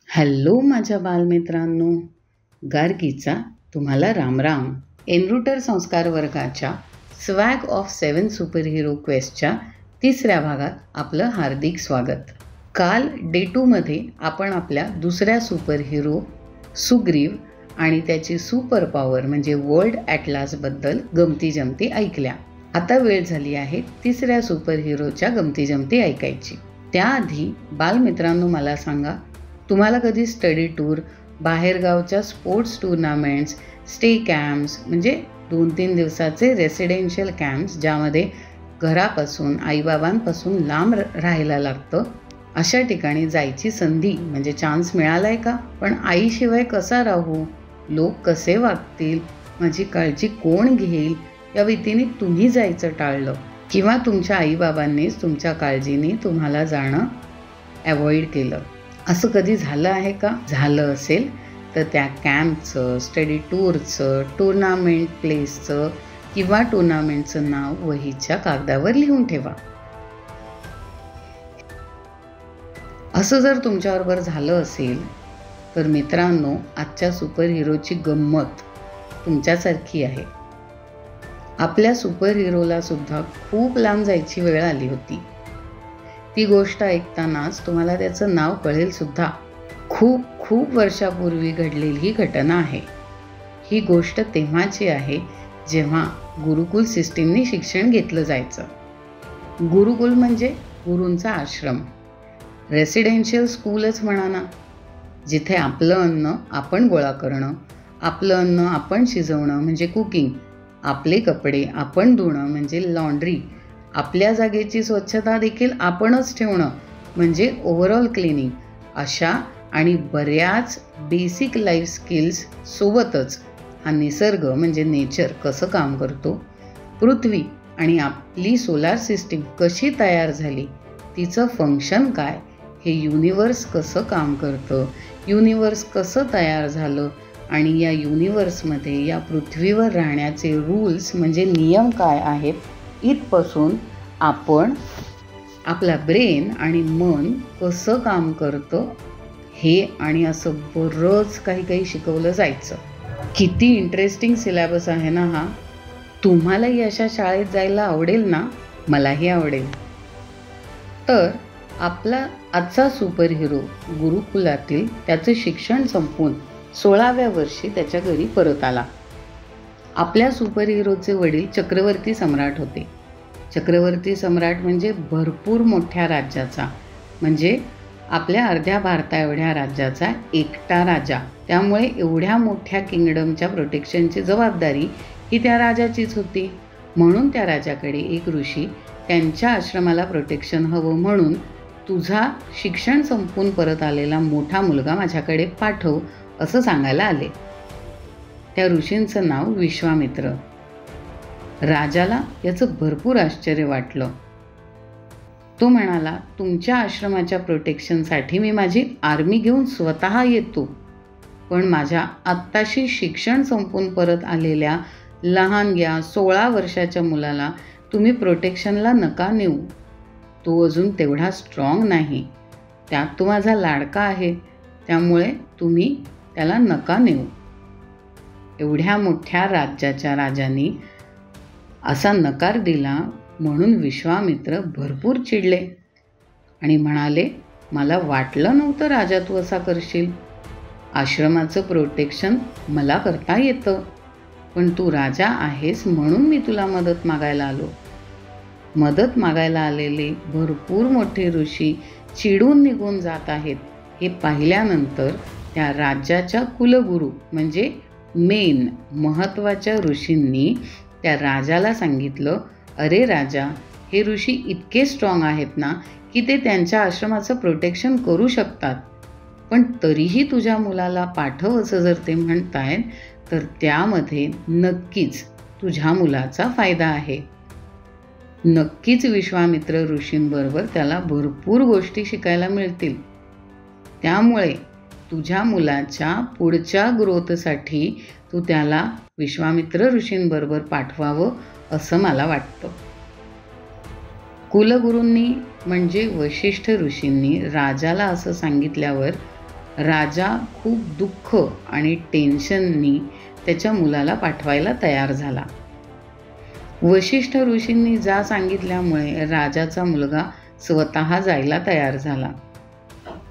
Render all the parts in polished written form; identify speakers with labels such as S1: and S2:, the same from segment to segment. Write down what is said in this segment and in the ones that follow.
S1: Hello माझ्या बालमित्रांनो, गार्गीचा तुम्हाला रामराम. एनरूटर संस्कार वर्गाच्या स्वॅग ऑफ 7 सुपर हिरो क्वेस्टच्या तिसऱ्या भागात आपलं हार्दिक स्वागत. काल डे 2मध्ये आपण आपल्या दुसऱ्या सुपर हिरो सुग्रीव आणि त्याची सुपर पॉवर म्हणजे वर्ल्ड ॲटलासबद्दल गमती ऐकल्या. आता वेळ झाली आहे तिसऱ्या सुपर हिरोच्या गमती ऐकायची. त्याआधी बालमित्रांनो मला सांगा, तुम्हाला कधी स्टडी टूर, बाहेरगावच्या स्पोर्ट्स टुर्नामेंट्स, स्टे कॅम्प्स म्हणजे 2-3 दिवसाचे रेसिडेन्शियल कॅम्प्स ज्यामध्ये घरापासून आईबाबांपासून लांब राहायला लागतं, अशा ठिकाणी जायची संधी म्हणजे चान्स मिळाला आहे का? पण आईशिवाय कसा राहू, लोक कसे वागतील, माझी काळजी कोण घेईल या भीतीने तुम्ही जायचं टाळलं किंवा तुमच्या आईबाबांनीच तुमच्या काळजीने तुम्हाला जाणं अवॉइड केलं. असं कधी झालं आहे का? झालं असेल तर त्या कॅम्पचं, स्टडी टूरचं, टुर्नामेंट प्लेसचं किंवा टुर्नामेंटचं नाव वहीच्या कागदावर लिहून ठेवा. असं जर तुमच्याबरोबर झालं असेल तर मित्रांनो, आजच्या सुपर हिरोची गंमत तुमच्यासारखी आहे. आपल्या सुपर हिरोला सुद्धा खूप लांब जायची वेळ आली होती. ती गोष्ट ऐकतानाच तुम्हाला त्याचं नाव कळेल सुद्धा. खूप वर्षापूर्वी घडलेली ही घटना आहे. ही गोष्ट तेव्हाची आहे जेव्हा गुरुकुल सिस्टीमने शिक्षण घेतलं जायचं. गुरुकुल म्हणजे गुरूंचा आश्रम, रेसिडेन्शियल स्कूलच म्हणा ना, जिथे आपलं अन्न आपण गोळा करणं, आपलं अन्न आपण शिजवणं म्हणजे कुकिंग, आपले कपडे आपण धुणं म्हणजे लॉन्ड्री, आपल्या जागेची स्वच्छता देखील आपणच ठेवणं म्हणजे ओव्हरऑल क्लिनिंग, अशा आणि बऱ्याच बेसिक लाईफ स्किल्स सोबतच हा निसर्ग म्हणजे नेचर कसं काम करतो, पृथ्वी आणि आपली सोलार सिस्टीम कशी तयार झाली, तिचं फंक्शन काय, हे युनिवर्स कसं काम करतं, युनिवर्स कसं तयार झालं आणि या युनिवर्समध्ये या पृथ्वीवर राहण्याचे रूल्स म्हणजे नियम काय आहेत, इथपासून आपण आपला ब्रेन आणि मन कसं काम करतं हे आणि असं बरंच काही शिकवलं जायचं. किती इंटरेस्टिंग सिलेबस आहे ना हा. तुम्हालाही अशा शाळेत जायला आवडेल ना? मलाही आवडेल. तर आपला आजचा सुपर हिरो गुरुकुलातील त्याचं शिक्षण संपवून 16व्या वर्षी त्याच्या घरी परत आला. आपल्या सुपर हिरोचे वडील चक्रवर्ती सम्राट होते. चक्रवर्ती सम्राट म्हणजे भरपूर मोठ्या राज्याचा, म्हणजे आपल्या अर्ध्या भारता एवढ्या राज्याचा एकटा राजा. त्यामुळे एवढ्या मोठ्या किंगडमच्या प्रोटेक्शनची जबाबदारी ही त्या राजाचीच होती. म्हणून त्या राजाकडे एक ऋषी त्यांच्या आश्रमाला प्रोटेक्शन हवं म्हणून तुझा शिक्षण संपून परत आलेला मोठा मुलगा माझ्याकडे पाठव असं सांगायला आले. त्या ऋषींचं नाव विश्वामित्र. राजाला याचं भरपूर आश्चर्य वाटलं. तो म्हणाला, तुमच्या आश्रमाच्या प्रोटेक्शनसाठी मी माझी आर्मी घेऊन स्वतः येतो, पण माझ्या आत्ताशी शिक्षण संपून परत आलेल्या लहानग्या 16 वर्षाच्या मुलाला तुम्ही प्रोटेक्शनला नका नेऊ. तो अजून तेवढा स्ट्रॉंग नाही, त्यात तो माझा लाडका आहे, त्यामुळे तुम्ही त्याला नका नेऊ. एवढ्या मोठ्या राज्याच्या राजाने असा नकार दिला म्हणून विश्वामित्र भरपूर चिडले आणि म्हणाले, मला वाटलं नव्हतं राजा तू असा करशील. आश्रमाचं प्रोटेक्शन मला करता येतं, पण तू राजा आहेस म्हणून मी तुला मदत मागायला आलो. मदत मागायला आलेले भरपूर मोठे ऋषी चिडून निघून जात आहेत हे पाहिल्यानंतर त्या राज्याच्या कुलगुरू म्हणजे मेन महत्त्वाच्या ऋषींनी त्या राजाला सांगितलं, अरे राजा, हे ऋषी इतके स्ट्रॉंग आहेत ना की ते त्यांच्या आश्रमाचं प्रोटेक्शन करू शकतात, पण तरीही तुझ्या मुलाला पाठव असं जर ते म्हणतायत तर त्यामध्ये नक्कीच तुझ्या मुलाचा फायदा आहे. नक्कीच विश्वामित्र ऋषींबरोबर त्याला भरपूर गोष्टी शिकायला मिळतील. त्यामुळे तुझ्या मुलाच्या पुढच्या ग्रोथसाठी तू त्याला विश्वामित्र ऋषींबरोबर पाठवावं असं मला वाटतं. कुलगुरूंनी म्हणजे वशिष्ठ ऋषींनी राजाला असं सांगितल्यावर राजा खूप दुःख आणि टेन्शननी त्याच्या मुलाला पाठवायला तयार झाला. वशिष्ठ ऋषींनी जा सांगितल्यामुळे राजाचा मुलगा स्वतः जायला तयार झाला.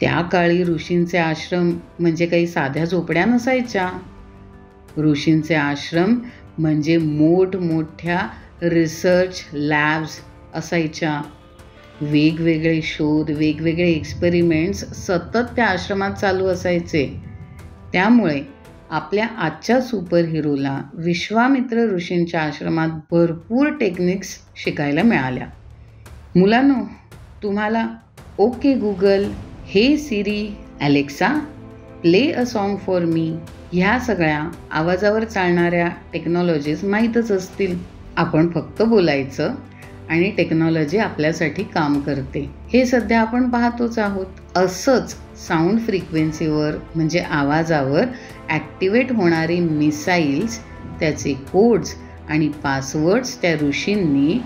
S1: त्या काळी ऋषींचे आश्रम म्हणजे काही साध्या झोपड्या नसायच्या. ऋषींचे आश्रम म्हणजे मोठमोठ्या रिसर्च लॅब्स असायच्या. वेगवेगळे शोध, वेगवेगळे एक्सपेरिमेंट्स सतत त्या आश्रमात चालू असायचे. त्यामुळे आपल्या आजच्या सुपर हिरोला विश्वामित्र ऋषींच्या आश्रमात भरपूर टेक्निक्स शिकायला मिळाल्या. मुलांनो, तुम्हाला okay Google, hey Siri, Alexa, play a song for me ह्या सगळ्या आवाजावर चालणाऱ्या टेक्नॉलॉजीज माहीतच असतील. आपण फक्त बोलायचं आणि टेक्नॉलॉजी आपल्यासाठी काम करते, हे सध्या आपण पाहतोच आहोत. असंच साऊंड फ्रिक्वेन्सीवर म्हणजे आवाजावर ॲक्टिवेट होणारी मिसाईल्स, त्याचे कोड्स आणि पासवर्ड्स त्या ऋषींनी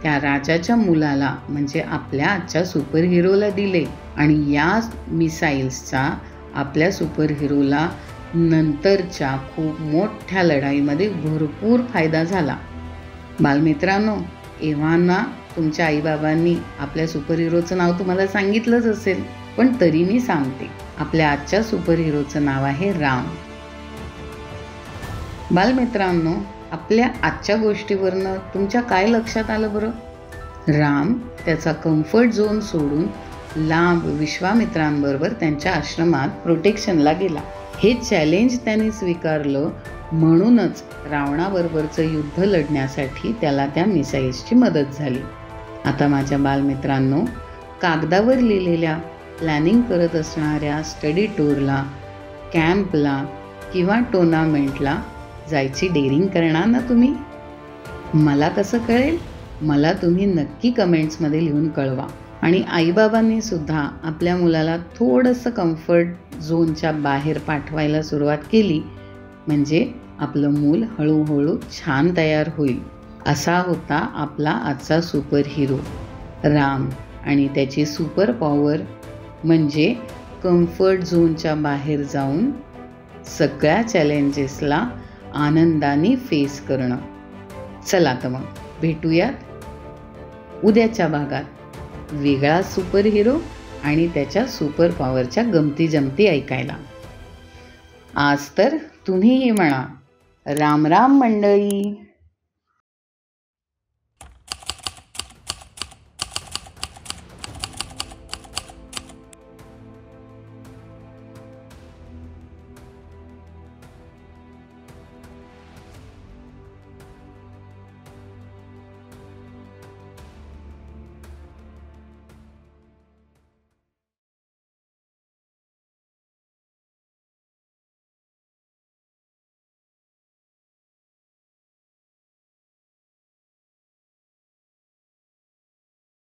S1: त्या राजाच्या मुलाला म्हणजे आपल्या आजच्या सुपर हिरोला दिले. आणि या मिसाईल्सचा आपल्या सुपर हिरोला नंतरच्या खूप मोठ्या लढाईमध्ये भरपूर फायदा झाला. बालमित्रांनो, एव्हाना तुमच्या आईबाबांनी आपल्या सुपर हिरोचं नाव तुम्हाला सांगितलंच असेल, पण तरी मी सांगते. आपल्या आजच्या सुपर हिरोचं नाव आहे राम. बालमित्रांनो, आपल्या आजच्या गोष्टीवरनं तुमच्या काय लक्षात आलं बरं? राम त्याचा कम्फर्ट झोन सोडून लांब विश्वामित्रांबरोबर त्यांच्या आश्रमात प्रोटेक्शनला गेला. हे चॅलेंज त्यांनी स्वीकारलं, म्हणूनच रावणाबरोबरचं युद्ध लढण्यासाठी त्याला त्या मिसाईल्सची मदत झाली. आता माझ्या बालमित्रांनो, कागदावर लिहिलेल्या प्लॅनिंग करत असणाऱ्या स्टडी टूरला, कॅम्पला किंवा टुर्नामेंटला जायची डेअरिंग करणार ना तुम्ही? मला कसं कळेल? मला तुम्ही नक्की कमेंट्समध्ये लिहून कळवा. आणि आईबाबांनी सुद्धा आपल्या मुलाला थोडंसं कम्फर्ट झोनच्या बाहेर पाठवायला सुरुवात केली म्हणजे आपलं मूल हळूहळू छान तयार होईल. असा होता आपला आजचा सुपर हिरो राम. आणि त्याची सुपर पॉवर म्हणजे कम्फर्ट झोनच्या बाहेर जाऊन सगळ्या चॅलेंजेसला आनंदाने फेस करणं. चला तर मग भेटूयात उद्याच्या भागात. वेगळा सुपर हिरो आणि त्याच्या सुपर पॉवरच्या गमती जमती ऐकायला. आज तर तुम्हीही म्हणा राम राम मंडळी.